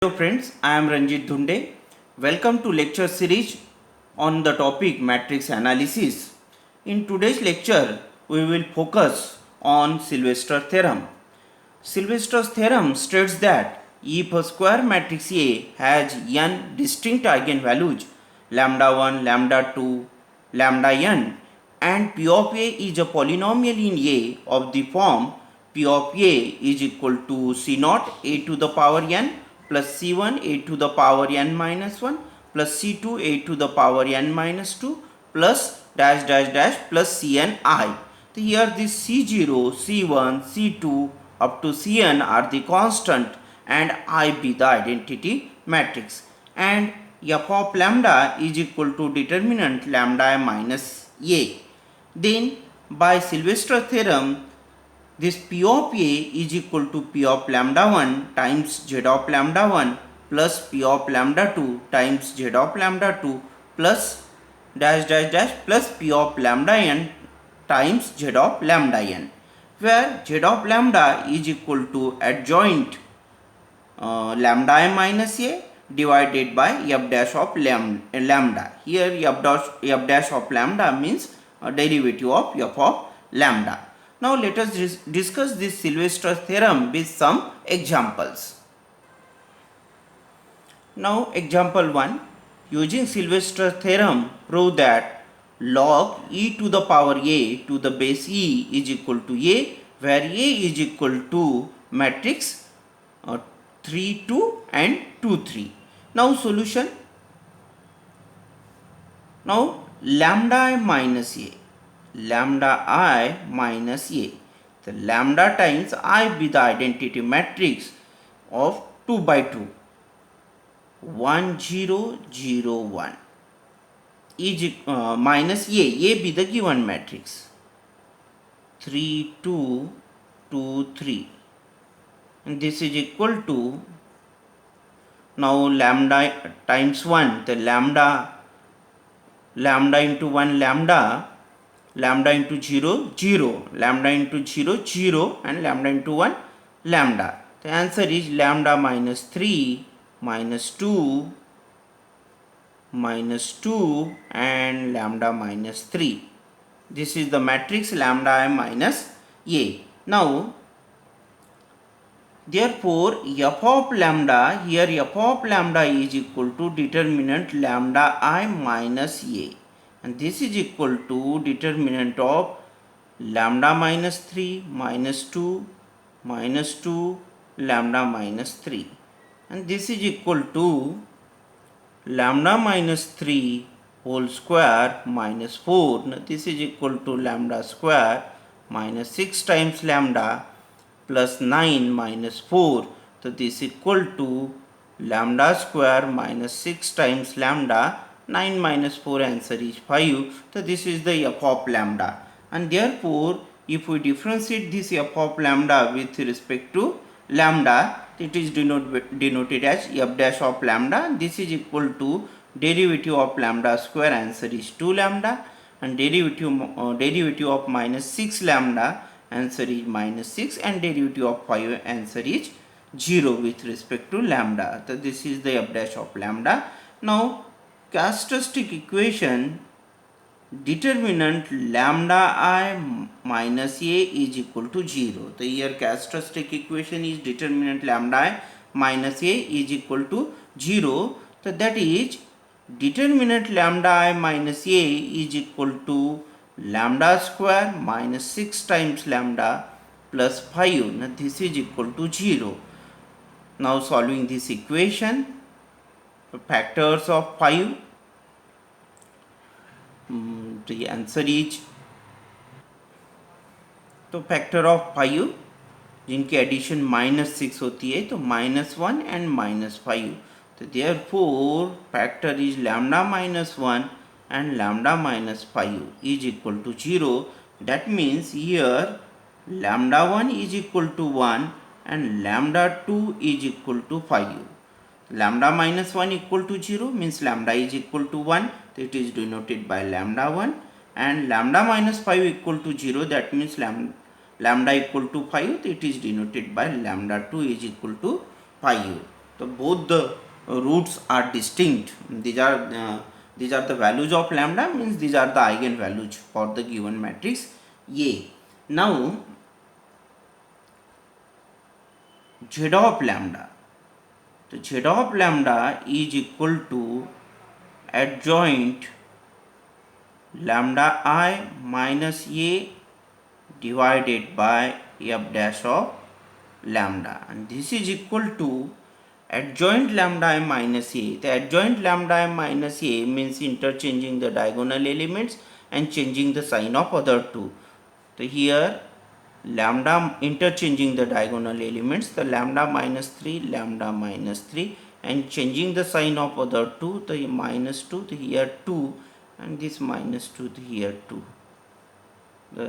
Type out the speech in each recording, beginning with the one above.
Hello friends, I am Ranjit Dhunde. Welcome to lecture series on the topic matrix analysis. In today's lecture, we will focus on Sylvester theorem. Sylvester's theorem states that if a square matrix A has n distinct eigenvalues lambda 1, lambda 2, lambda n, and P of A is a polynomial in A of the form P of A is equal to C naught A to the power n plus C1 A to the power n minus 1 plus C2 A to the power n minus 2 plus dash dash dash plus Cn I. So here this C0, C1, C2 up to Cn are the constant and I be the identity matrix, and f of lambda is equal to determinant lambda minus a. Then by Sylvester's theorem, this P of A is equal to P of lambda 1 times Z of lambda 1 plus P of lambda 2 times Z of lambda 2 plus dash dash dash plus P of lambda n times Z of lambda n, where Z of lambda is equal to adjoint lambda I minus a divided by f dash of lambda. Here f dash of lambda means a derivative of f of lambda. Now let us discuss this Sylvester's theorem with some examples. Now example 1, using Sylvester's theorem, prove that log e to the power a to the base e is equal to a, where a is equal to matrix 3 2 and 2 3. Now solution. Now lambda I minus a, lambda I minus a, the lambda times I be the identity matrix of 2 by 2 1 0 0 1 is minus a be the given matrix 3 2 2 3, and this is equal to, now lambda times 1, the lambda into 1 lambda into 0 0, lambda into 0 0, and lambda into 1 lambda. The answer is lambda minus 3 minus 2 and lambda minus 3. This is the matrix lambda I minus a. Now therefore f of lambda, here f of lambda is equal to determinant lambda I minus a, and this is equal to determinant of lambda minus 3 minus 2 lambda minus 3, and this is equal to lambda minus 3 whole square minus 4. Now this is equal to lambda square minus 6 times lambda plus 9 minus 4. So this is equal to lambda square minus 6 times lambda, 9 minus 4, answer is 5. So this is the f of lambda, and therefore if we differentiate this f of lambda with respect to lambda, it is denoted as f dash of lambda. This is equal to derivative of lambda square, answer is 2 lambda, and derivative of minus 6 lambda, answer is minus 6, and derivative of 5, answer is 0 with respect to lambda. So this is the f dash of lambda. Now characteristic equation, determinant lambda I minus a is equal to 0. So here characteristic equation is determinant lambda I minus a is equal to 0. So that is determinant lambda I minus a is equal to lambda square minus 6 times lambda plus 5. Now this is equal to 0. Now solving this equation, factors of 5, the answer is, तो factor of 5 जिनकी addition -6 होती है, तो -1 and -5. तो therefore factor is lambda -1 and lambda minus 5 is equal to 0. That means here lambda 1 is equal to 1 and lambda 2 is equal to 5. Lambda minus 1 equal to 0 means lambda is equal to 1. So it is denoted by lambda 1, and lambda minus 5 equal to 0, that means lambda equal to 5. It is denoted by lambda 2 is equal to 5. So both the roots are distinct. These are the values of lambda, means these are the eigenvalues for the given matrix A. Now z of lambda. So z of lambda is equal to adjoint lambda I minus A divided by f dash of lambda, and this is equal to adjoint lambda I minus A. The adjoint lambda I minus A means interchanging the diagonal elements and changing the sign of other two. So here lambda interchanging the diagonal elements, the lambda minus 3 and changing the sign of other two, the minus 2 the here 2 and this minus 2 the here 2.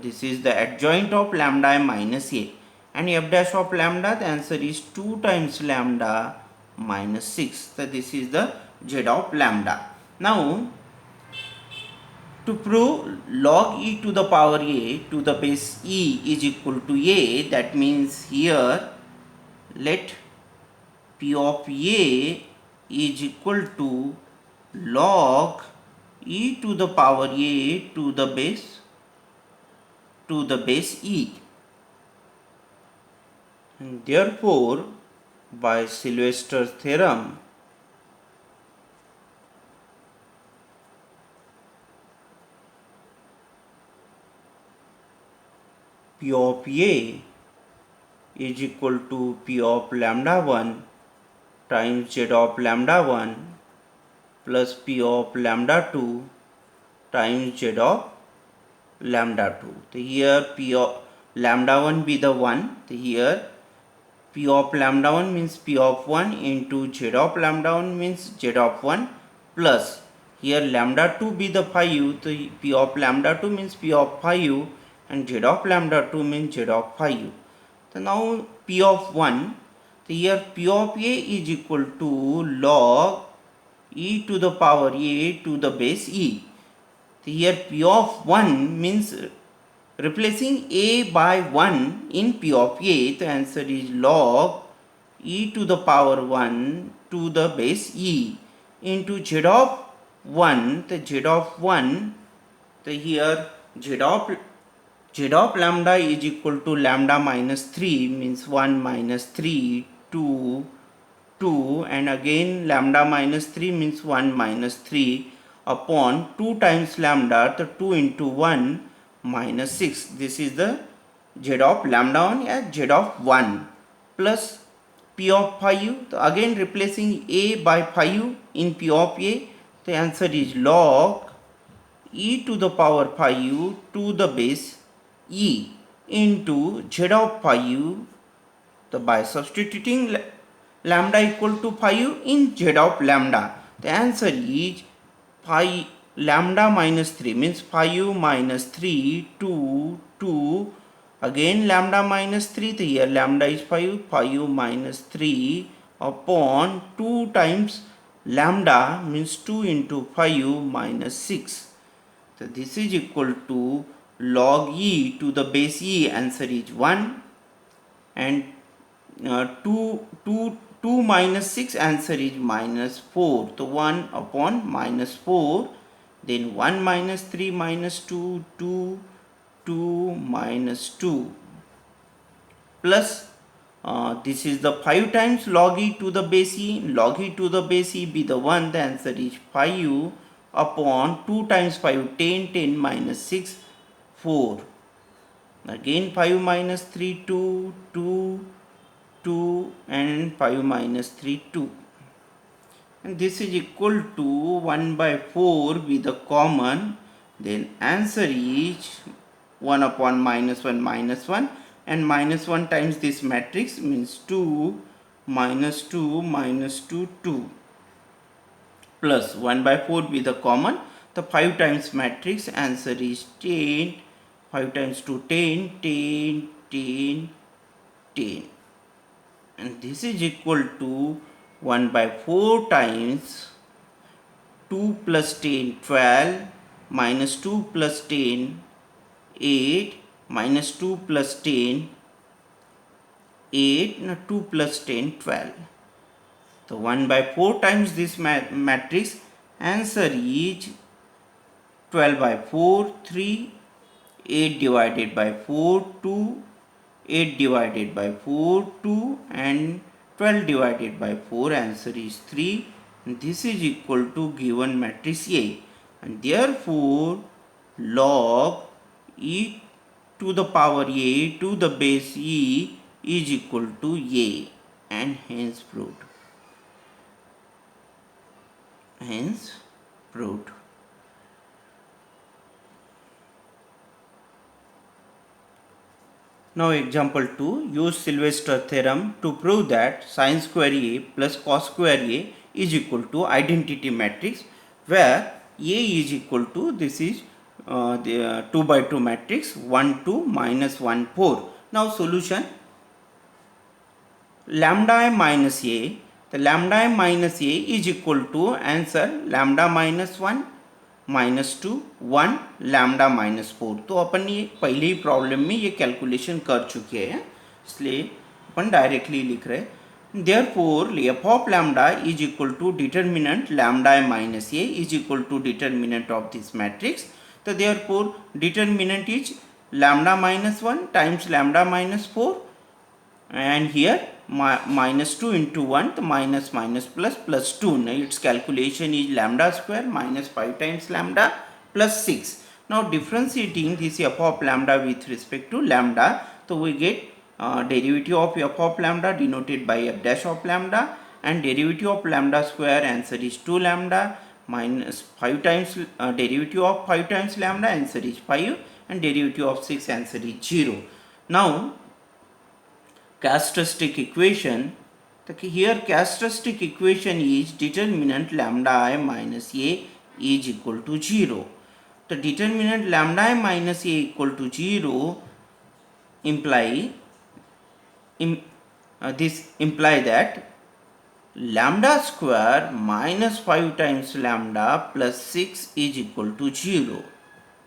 This is the adjoint of lambda I minus A, and f dash of lambda, the answer is 2 times lambda minus 6. So this is the z of lambda. Now to prove log e to the power a to the base e is equal to a, that means here let p of a is equal to log e to the power a to the base e, and therefore by Sylvester's theorem p of a is equal to p of lambda 1 times z of lambda 1 plus p of lambda 2 times z of lambda 2. So here p of lambda 1 be the 1. So here p of lambda 1 means p of 1 into z of lambda 1 means z of 1 plus here lambda 2 be the 5. So p of lambda 2 means p of 5 and z of lambda 2 means z of 5. So now p of 1, so here p of a is equal to log e to the power a to the base e. So here p of 1 means replacing a by 1 in p of a, the answer is log e to the power 1 to the base e into z of 1, the z of 1, the here z of lambda is equal to lambda minus 3 means 1 minus 3 2 2 and again lambda minus 3 means 1 minus 3 upon 2 times lambda, the 2 into 1 minus 6. This is the z of lambda 1 as z of 1 plus p of 5. So again replacing a by 5 in p of a, the answer is log e to the power 5 to the base e into z of 5. So by substituting lambda equal to 5 in z of lambda, the answer is 5 lambda minus 3 means 5 minus 3 2 2 again lambda minus 3, the here lambda is 5 minus 3 upon 2 times lambda means 2 into 5 minus 6. So this is equal to log e to the base e, answer is 1 and 2 minus 6 answer is minus 4. So 1 upon minus 4, then 1 minus 3 minus 2 2 2 minus 2 plus this is the 5 times log e to the base e. Log e to the base e be the 1, the answer is 5 upon 2 times 5 10 10 minus 6 4. Again 5 minus 3 2 2 2 and 5 minus 3 2, and this is equal to 1 by 4 with the common, then answer is 1 upon minus 1 and minus 1 times this matrix means 2 minus 2 minus 2 2 plus 1 by 4 with the common, the 5 times matrix answer is 10, 5 times 2 10 10 10 10, and this is equal to 1 by 4 times 2 plus 10 12 minus 2 plus 10 8 minus 2 plus 10 8 2 plus 10 12. So 1 by 4 times this matrix, answer is 12 by 4 3, 8 divided by 4 2, 8 divided by 4 2, and 12 divided by 4, answer is 3. And this is equal to given matrix A, and therefore log e to the power A to the base E is equal to A, and hence proved. Hence proved. Now example 2, use Sylvester theorem to prove that sin square A plus cos square A is equal to identity matrix, where A is equal to, this is the 2 by 2 matrix, 1 2 minus 1 4. Now solution, lambda I minus A, the lambda I minus A is equal to, answer, lambda minus 1 minus 2 1 lambda minus 4. तो अपन ये पहले ही problem में ये calculation कर चुके हैं, इसलिए अपन directly लिख रहे हैं. Therefore f of lambda is equal to determinant lambda I minus A is equal to determinant of this matrix. तो therefore determinant is lambda minus 1 times lambda minus 4, and here minus 2 into 1, the minus plus 2. Now its calculation is lambda square minus 5 times lambda plus 6. Now differentiating this f of lambda with respect to lambda, so we get derivative of f of lambda denoted by f dash of lambda, and derivative of lambda square, answer is 2 lambda, minus 5 times derivative of 5 times lambda, answer is 5, and derivative of 6, answer is 0. Now characteristic equation, here characteristic equation is determinant lambda I minus A is equal to 0. The determinant lambda I minus A equal to 0 this imply that lambda square minus 5 times lambda plus 6 is equal to 0.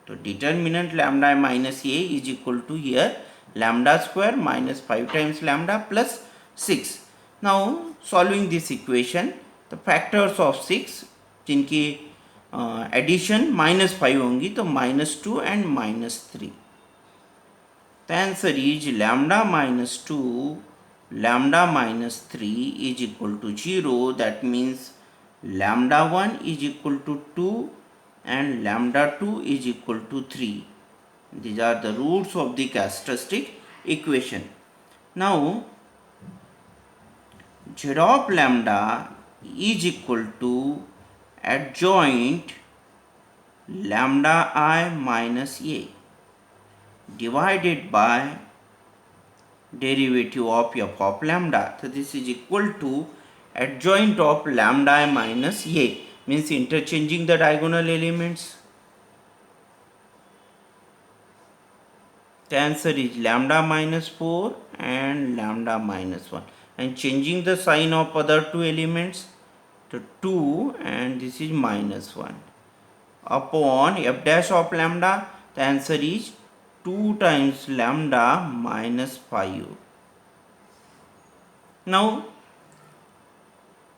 So determinant lambda I minus A is equal to here lambda square minus 5 times lambda plus 6. Now solving this equation, the factors of 6 जिनकी addition minus 5 होंगी, तो minus 2 and minus 3. The answer is lambda minus 2 lambda minus 3 is equal to 0. That means lambda 1 is equal to 2 and lambda 2 is equal to 3. These are the roots of the characteristic equation. Now z of lambda is equal to adjoint lambda I minus A divided by derivative of f of lambda. So this is equal to adjoint of lambda I minus A, means interchanging the diagonal elements. The answer is lambda minus 4 and lambda minus 1, and changing the sign of other two elements to 2, and this is minus 1 upon f dash of lambda. The answer is 2 times lambda minus 5. Now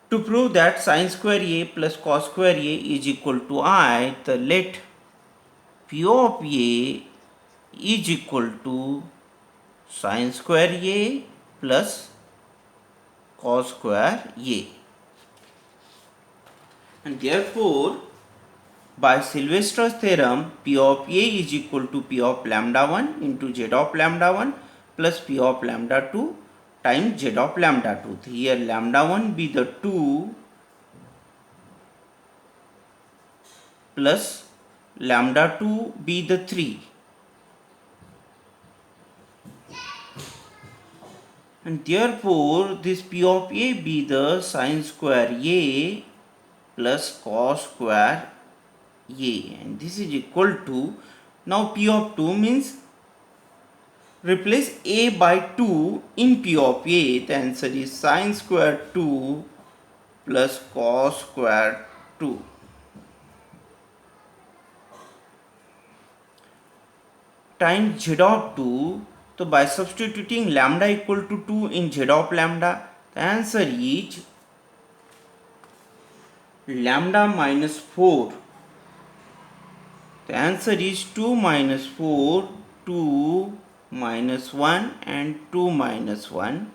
to prove that sin square A plus cos square A is equal to I, the let P of A is equal to sin square A plus cos square A, and therefore by Sylvester's theorem P of A is equal to P of lambda 1 into Z of lambda 1 plus P of lambda 2 times Z of lambda 2. Here lambda 1 be the 2 plus lambda 2 be the 3. And therefore this P of A be the sin square A plus cos square A, and this is equal to, now P of 2 means replace A by 2 in P of A. The answer is sin square 2 plus cos square 2. Times Z of 2. So by substituting lambda equal to 2 in Z of lambda, the answer is lambda minus 4. The answer is 2 minus 4, 2 minus 1 and 2 minus 1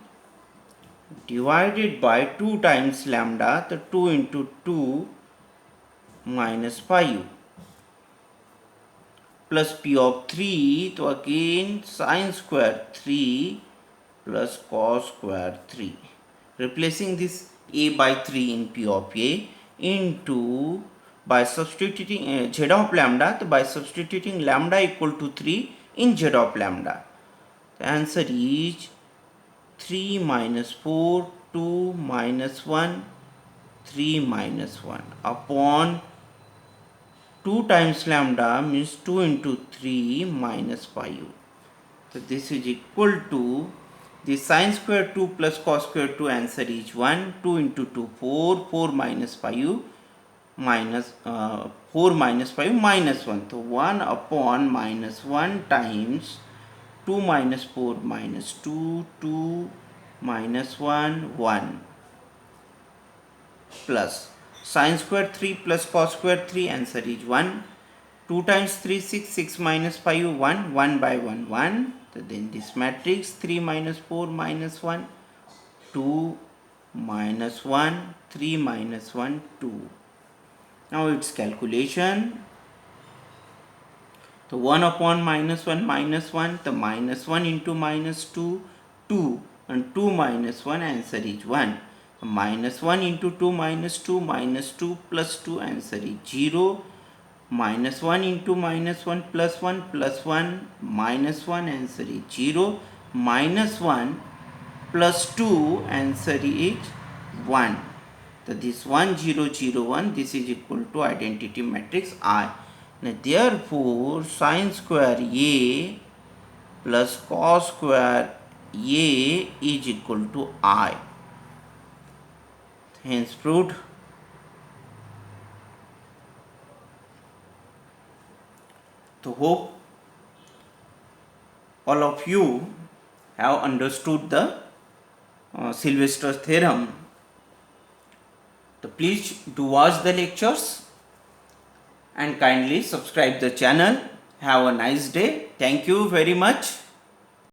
divided by 2 times lambda, the 2 into 2 minus 5 plus p of 3, so again sine square 3 plus cos square 3. Replacing this a by 3 in p of a into, by substituting z of lambda, by substituting lambda equal to 3 in z of lambda. The answer is 3 minus 4, 2 minus 1, 3 minus 1 upon 2 times lambda means 2 into 3 minus 5. So this is equal to the sine square 2 plus cos square 2, answer is 1. 2 into 2 4, 4 minus 5 minus 4 minus 5 minus 1. So 1 upon minus 1 times 2 minus 4 minus 2, 2 minus 1, 1 plus sine square 3 plus cos square 3, answer is 1. 2 times 3 6, 6 minus 5 1, 1 by 1 1. So then this matrix 3 minus 4 minus 1, 2 minus 1, 3 minus 1, 2. Now its calculation. So 1 upon minus 1 minus 1, the minus 1 into minus 2, 2 and 2 minus 1, answer is 1. Minus 1 into 2 minus 2 minus 2 plus 2, answer is 0. Minus 1 into minus 1 plus 1 plus 1 minus 1, answer is 0. Minus 1 plus 2, answer is 1. So this 1 0 0 1, this is equal to identity matrix I. Now therefore sine square A plus cos square A is equal to I. Hence proved. So hope all of you have understood the Sylvester's theorem. So please do watch the lectures and kindly subscribe the channel. Have a nice day. Thank you very much.